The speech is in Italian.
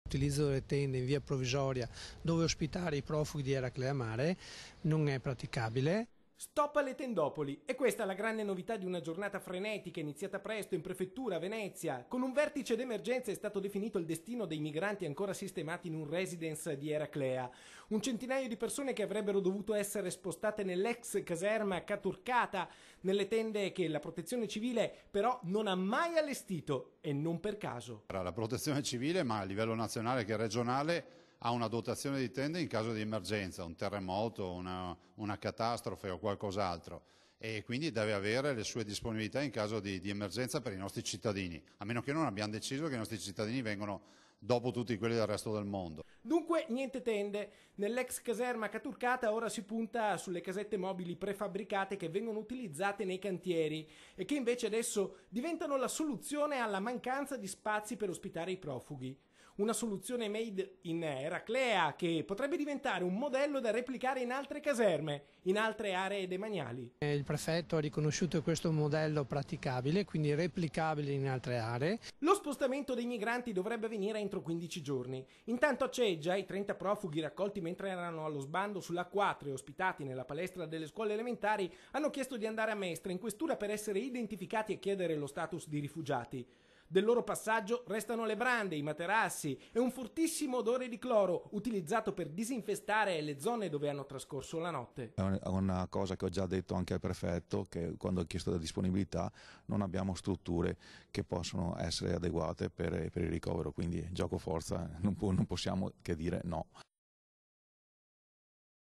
L'utilizzo delle tende in via provvisoria dove ospitare i profughi di Eraclea Mare non è praticabile. Stop alle tendopoli, e questa è la grande novità di una giornata frenetica iniziata presto in prefettura a Venezia. Con un vertice d'emergenza è stato definito il destino dei migranti ancora sistemati in un residence di Eraclea. Un centinaio di persone che avrebbero dovuto essere spostate nell'ex caserma Caturcata, nelle tende che la protezione civile però non ha mai allestito, e non per caso. La protezione civile, ma a livello nazionale che regionale, ha una dotazione di tende in caso di emergenza, un terremoto, una catastrofe o qualcos'altro, e quindi deve avere le sue disponibilità in caso di emergenza per i nostri cittadini, a meno che non abbiamo deciso che i nostri cittadini vengono dopo tutti quelli del resto del mondo. Dunque niente tende. Nell'ex caserma Caturcata ora si punta sulle casette mobili prefabbricate che vengono utilizzate nei cantieri e che invece adesso diventano la soluzione alla mancanza di spazi per ospitare i profughi. Una soluzione made in Eraclea che potrebbe diventare un modello da replicare in altre caserme, in altre aree demaniali. Il prefetto ha riconosciuto questo modello praticabile, quindi replicabile in altre aree. Lo spostamento dei migranti dovrebbe avvenire entro 15 giorni. Intanto a Ceggia i 30 profughi raccolti mentre erano allo sbando sulla A4 e ospitati nella palestra delle scuole elementari hanno chiesto di andare a Mestre in questura per essere identificati e chiedere lo status di rifugiati. Del loro passaggio restano le brande, i materassi e un fortissimo odore di cloro utilizzato per disinfestare le zone dove hanno trascorso la notte. È una cosa che ho già detto anche al prefetto, che quando ho chiesto la disponibilità non abbiamo strutture che possono essere adeguate per il ricovero, quindi gioco forza non possiamo che dire no.